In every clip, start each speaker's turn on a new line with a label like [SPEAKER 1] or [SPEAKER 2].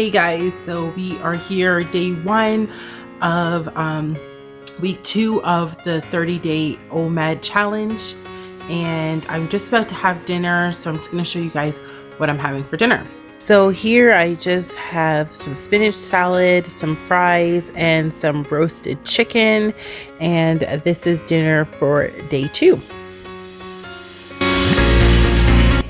[SPEAKER 1] Hey guys, so we are here day one of week 2 of the 30-day Omad challenge, and I'm just about to have dinner, so I'm just going to show you guys what I'm having for dinner. So here I just have some spinach salad, some fries, and some roasted chicken, and this is dinner for day 2.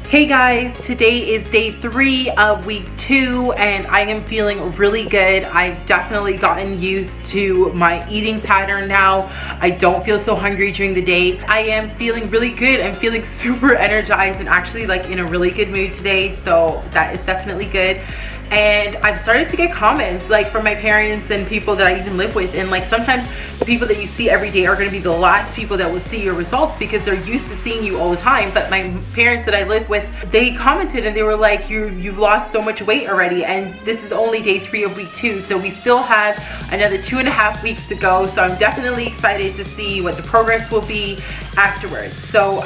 [SPEAKER 1] Hey guys, today is day 3 of week 2 and I am feeling really good. I've definitely gotten used to my eating pattern now. I don't feel so hungry during the day. I am feeling really good. I'm feeling super energized and actually like in a really good mood today, so that is definitely good. And I've started to get comments like from my parents and people that I even live with, and like sometimes the people that you see every day are going to be the last people that will see your results because they're used to seeing you all the time. But my parents that I live with, they commented and they were like, you've lost so much weight already, and this is only day 3 of week 2, so we still have another 2.5 weeks to go. So I'm definitely excited to see what the progress will be afterwards. So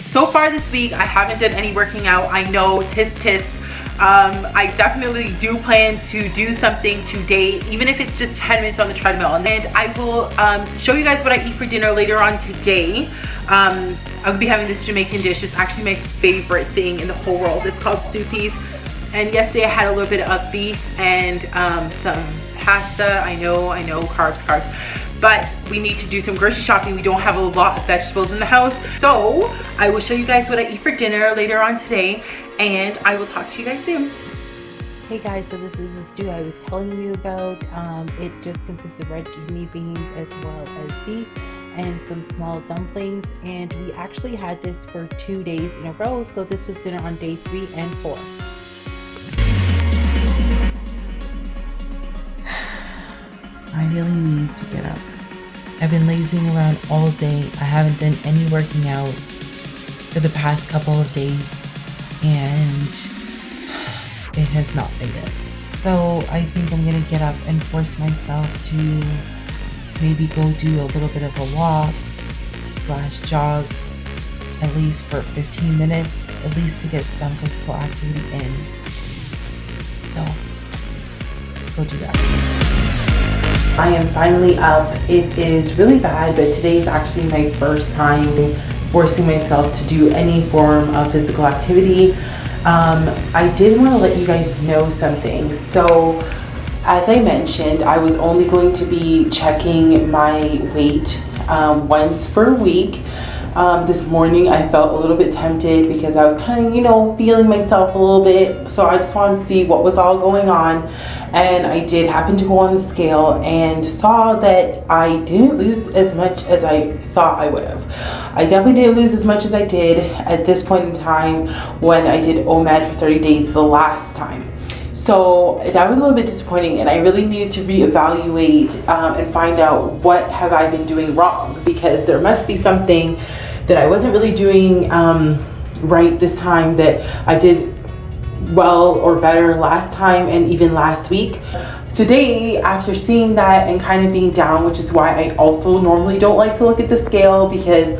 [SPEAKER 1] so far this week I haven't done any working out. I know, tisk. I definitely do plan to do something today, even if it's just 10 minutes on the treadmill. And I will show you guys what I eat for dinner later on today. I'll be having this Jamaican dish. It's actually my favorite thing in the whole world. It's called stew peas. And yesterday I had a little bit of beef and some pasta. I know, carbs. But we need to do some grocery shopping. We don't have a lot of vegetables in the house. So I will show you guys what I eat for dinner later on today, and I will talk to you guys soon. Hey guys, so this is the stew I was telling you about. It just consists of red kidney beans as well as beef and some small dumplings, and we actually had this for 2 days in a row, so this was dinner on day 3 and 4. I really need to get up. I've been lazing around all day. I haven't done any working out for the past couple of days, and it has not been good. So I think I'm gonna get up and force myself to maybe go do a little bit of a walk / jog, at least for 15 minutes, at least to get some physical activity in. So let's go do that. I am finally up. It is really bad, but today is actually my first time forcing myself to do any form of physical activity. I did want to let you guys know something. So as I mentioned, I was only going to be checking my weight once per week. This morning I felt a little bit tempted because I was kind of, feeling myself a little bit. So I just wanted to see what was all going on. And I did happen to go on the scale and saw that I didn't lose as much as I thought I would have. I definitely didn't lose as much as I did at this point in time when I did Omad for 30 days the last time. So that was a little bit disappointing, and I really needed to reevaluate and find out what have I been doing wrong, because there must be something that I wasn't really doing right this time that I did well or better last time and even last week. Today, after seeing that and kind of being down, which is why I also normally don't like to look at the scale, because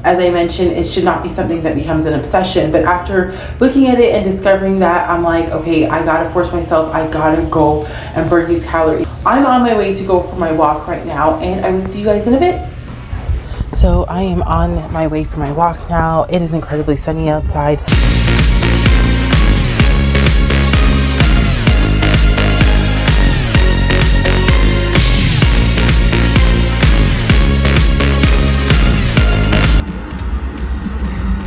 [SPEAKER 1] as I mentioned, it should not be something that becomes an obsession. But after looking at it and discovering that, I'm like, okay, I gotta force myself. I gotta go and burn these calories. I'm on my way to go for my walk right now, and I will see you guys in a bit. So I am on my way for my walk now. It is incredibly sunny outside.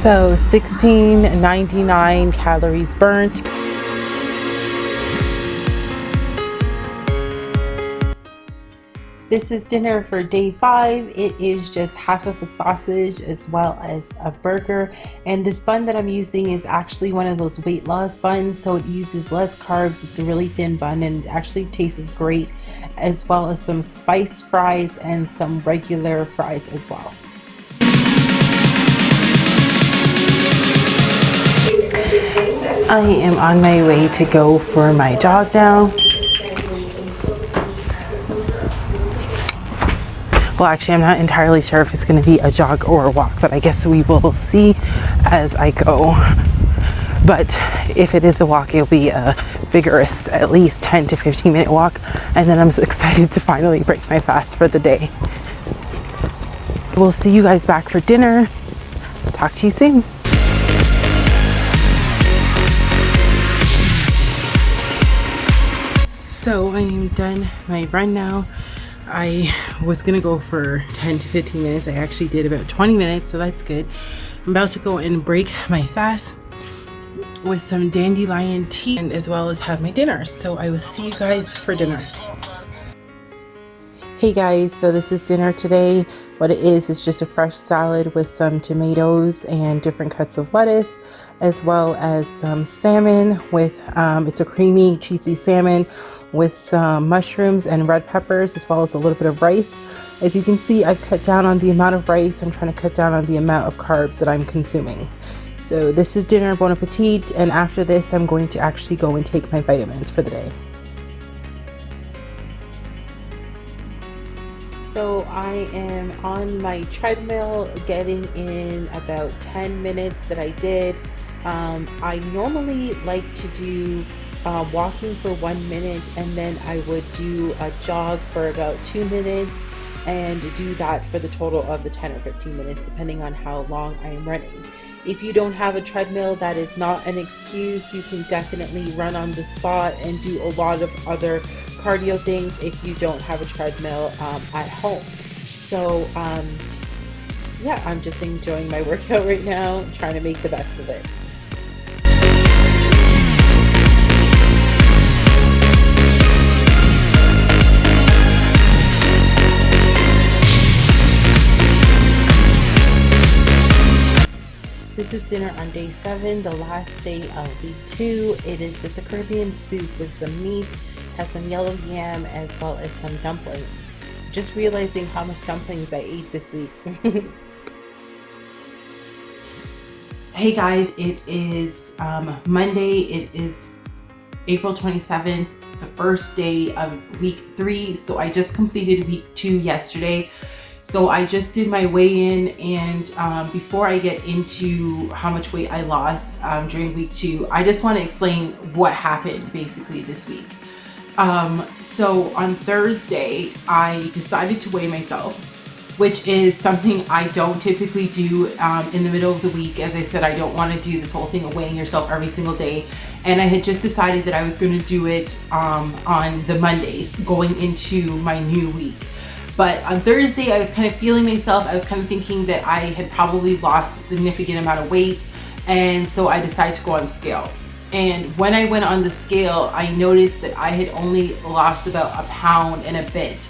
[SPEAKER 1] So 1699 calories burnt. This is dinner for day 5. It is just half of a sausage as well as a burger. And this bun that I'm using is actually one of those weight loss buns, so it uses less carbs. It's a really thin bun and it actually tastes great, as well as some spiced fries and some regular fries as well. I am on my way to go for my jog now. Well, actually, I'm not entirely sure if it's going to be a jog or a walk, but I guess we will see as I go. But if it is a walk, it'll be a
[SPEAKER 2] vigorous, at least 10 to 15 minute walk, and then I'm so excited to finally break my fast for the day. We'll see you guys back for dinner. Talk to you soon. So I am done my run now. I was gonna go for 10 to 15 minutes. I actually did about 20 minutes, so that's good. I'm about to go and break my fast with some dandelion tea, and as well as have my dinner. So I will see you guys for dinner. Hey guys, so this is dinner today. What it is just a fresh salad with some tomatoes and different cuts of lettuce, as well as some salmon with, it's a creamy, cheesy salmon with some mushrooms and red peppers, as well as a little bit of rice. As you can see, I've cut down on the amount of rice. I'm trying to cut down on the amount of carbs that I'm consuming. So this is dinner, bon appetit, and after this, I'm going to actually go and take my vitamins for the day. So I am on my treadmill, getting in about 10 minutes that I did. I normally like to do walking for 1 minute, and then I would do a jog for about 2 minutes, and do that for the total of the 10 or 15 minutes, depending on how long I am running. If you don't have a treadmill, that is not an excuse. You can definitely run on the spot and do a lot of other cardio things if you don't have a treadmill at home. So yeah, I'm just enjoying my workout right now, trying to make the best of it. This is dinner on day 7, the last day of week 2. It is just a Caribbean soup with some meat, has some yellow yam, as well as some dumplings. Just realizing how much dumplings I ate this week. Hey guys, it is Monday. It is April 27th, the first day of week 3. So I just completed week 2 yesterday. So I just did my weigh-in, and before I get into how much weight I lost during week 2, I just want to explain what happened basically this week. So on Thursday, I decided to weigh myself, which is something I don't typically do in the middle of the week. As I said, I don't want to do this whole thing of weighing yourself every single day. And I had just decided that I was going to do it on the Mondays going into my new week. But on Thursday, I was kind of feeling myself. I was kind of thinking that I had probably lost a significant amount of weight. And so I decided to go on the scale. And when I went on the scale, I noticed that I had only lost about a pound and a bit.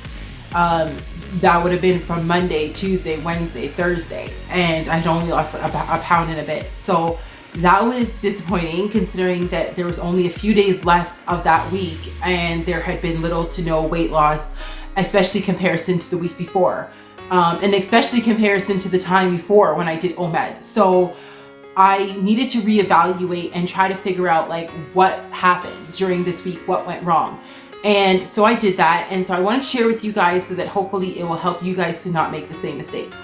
[SPEAKER 2] That would have been from Monday, Tuesday, Wednesday, Thursday. And I had only lost a pound and a bit. So that was disappointing, considering that there was only a few days left of that week and there had been little to no weight loss, especially comparison to the week before, and especially comparison to the time before when I did Omad. So I needed to reevaluate and try to figure out like what happened during this week, what went wrong. And so I did that. And so I want to share with you guys so that hopefully it will help you guys to not make the same mistakes.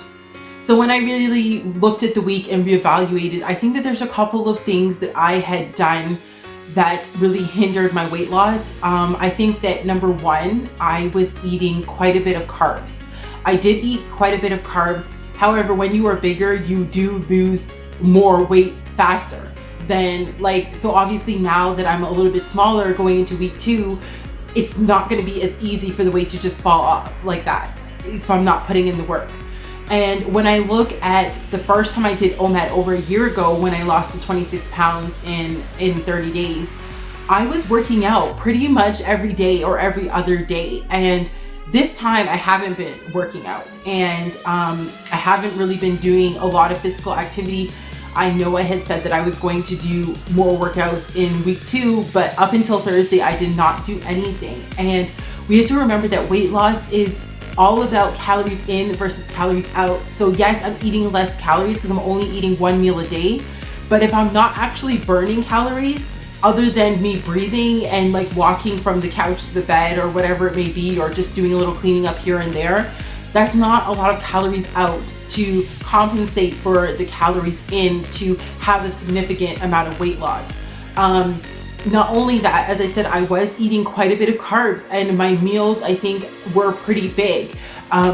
[SPEAKER 2] So when I really looked at the week and reevaluated, I think that there's a couple of things that I had done that really hindered my weight loss. I think that number 1, I was eating quite a bit of carbs. I did eat quite a bit of carbs. However, when you are bigger, you do lose more weight faster than so obviously now that I'm a little bit smaller going into week 2, it's not going to be as easy for the weight to just fall off like that if I'm not putting in the work. And when I look at the first time I did Omad over a year ago, when I lost the 26 pounds in 30 days, I was working out pretty much every day or every other day. And this time I haven't been working out, and I haven't really been doing a lot of physical activity. I know I had said that I was going to do more workouts in week 2, but up until Thursday, I did not do anything. And we have to remember that weight loss is all about calories in versus calories out. So yes, I'm eating less calories because I'm only eating 1 meal a day. But if I'm not actually burning calories, other than me breathing and walking from the couch to the bed or whatever it may be, or just doing a little cleaning up here and there, that's not a lot of calories out to compensate for the calories in to have a significant amount of weight loss. not only that, as I said, I was eating quite a bit of carbs, and my meals, I think, were pretty big.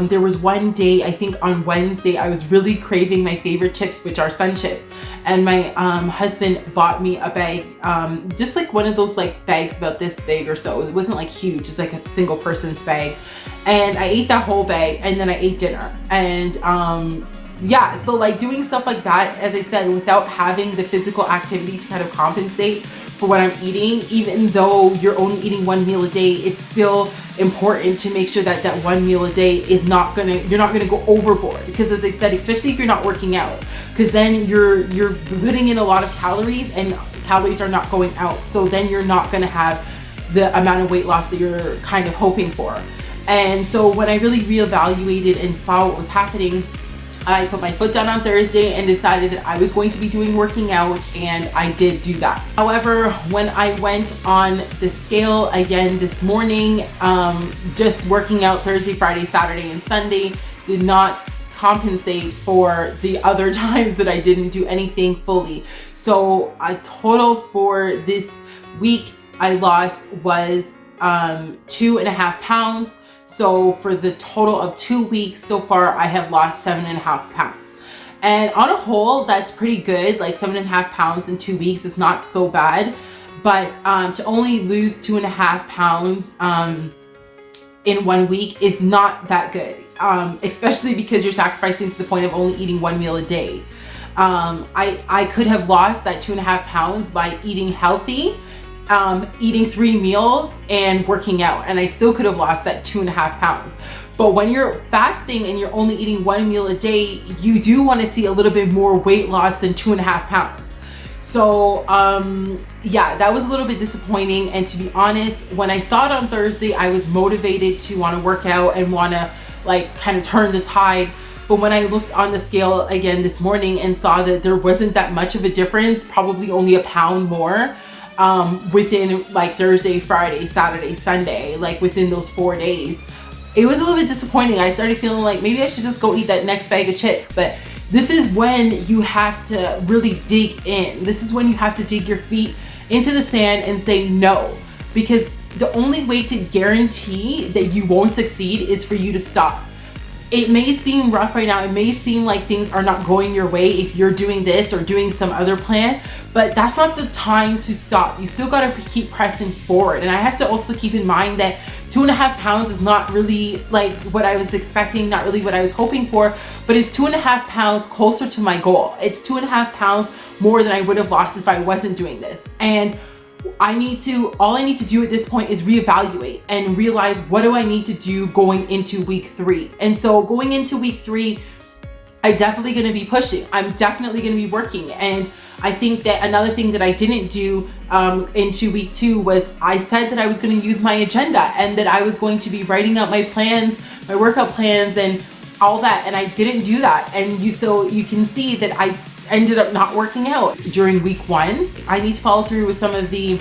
[SPEAKER 2] There was one day, I think on Wednesday, I was really craving my favorite chips, which are Sun Chips. And my husband bought me a bag, just like one of those like bags about this big or so. It wasn't like huge, just like a single person's bag. And I ate that whole bag, and then I ate dinner. And yeah, so like doing stuff like that, as I said, without having the physical activity to kind of compensate for what I'm eating, even though you're only eating one meal a day, it's still important to make sure that that one meal a day is you're not gonna go overboard. Because as I said, especially if you're not working out, because then you're putting in a lot of calories, and calories are not going out. So then you're not gonna have the amount of weight loss that you're kind of hoping for. And so when I really reevaluated and saw what was happening, I put my foot down on Thursday and decided that I was going to be working out, and I did do that. However, when I went on the scale again this morning, just working out Thursday, Friday, Saturday, and Sunday did not compensate for the other times that I didn't do anything fully. So a total for this week I lost was 2.5 pounds. So for the total of 2 weeks so far, I have lost 7.5 pounds. And on a whole, that's pretty good. Like 7.5 pounds in 2 weeks is not so bad. But to only lose 2.5 pounds in 1 week is not that good. Especially because you're sacrificing to the point of only eating one meal a day. I could have lost that 2.5 pounds by eating healthy, eating 3 meals and working out, and I still could have lost that 2.5 pounds. But when you're fasting and you're only eating one meal a day, you do want to see a little bit more weight loss than 2.5 pounds. So yeah, that was a little bit disappointing. And to be honest, when I saw it on Thursday, I was motivated to want to work out and want to like kind of turn the tide. But when I looked on the scale again this morning and saw that there wasn't that much of a difference, probably only a pound more, within like Thursday, Friday, Saturday, Sunday, like within those 4 days, it was a little bit disappointing. I started feeling like maybe I should just go eat that next bag of chips. But this is when you have to really dig in. This is when you have to dig your feet into the sand and say no, because the only way to guarantee that you won't succeed is for you to stop. It may seem rough right now. It may seem like things are not going your way if you're doing this or doing some other plan, but that's not the time to stop. You still got to keep pressing forward. And I have to also keep in mind that 2.5 pounds is not really like what I was expecting, not really what I was hoping for, but it's 2.5 pounds closer to my goal. It's 2.5 pounds more than I would have lost if I wasn't doing this. And all I need to do at this point is reevaluate and realize, what do I need to do going into week 3? And so going into week 3, I'm definitely going to be pushing. I'm definitely going to be working. And I think that another thing that I didn't do into week 2 was I said that I was going to use my agenda and that I was going to be writing out my plans, my workout plans and all that. And I didn't do that. And so you can see that I ended up not working out during week 1. I need to follow through with some of the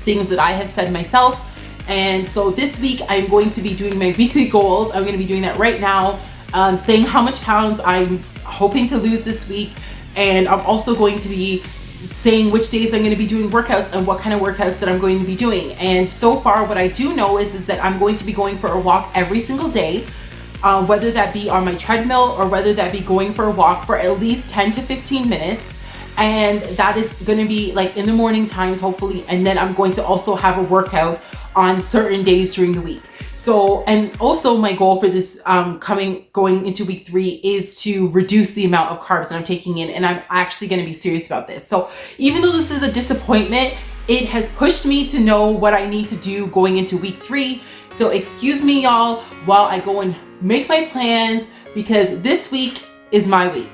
[SPEAKER 2] things that I have said myself. And so this week I'm going to be doing my weekly goals. I'm going to be doing that right now, saying how much pounds I'm hoping to lose this week. And I'm also going to be saying which days I'm going to be doing workouts and what kind of workouts that I'm going to be doing. And so far what I do know is that I'm going to be going for a walk every single day. Whether that be on my treadmill or whether that be going for a walk for at least 10 to 15 minutes. And that is going to be like in the morning times, hopefully. And then I'm going to also have a workout on certain days during the week. So, and also my goal for this going into week 3 is to reduce the amount of carbs that I'm taking in. And I'm actually going to be serious about this. So even though this is a disappointment, it has pushed me to know what I need to do going into week 3. So excuse me, y'all, while I go and make my plans, because this week is my week.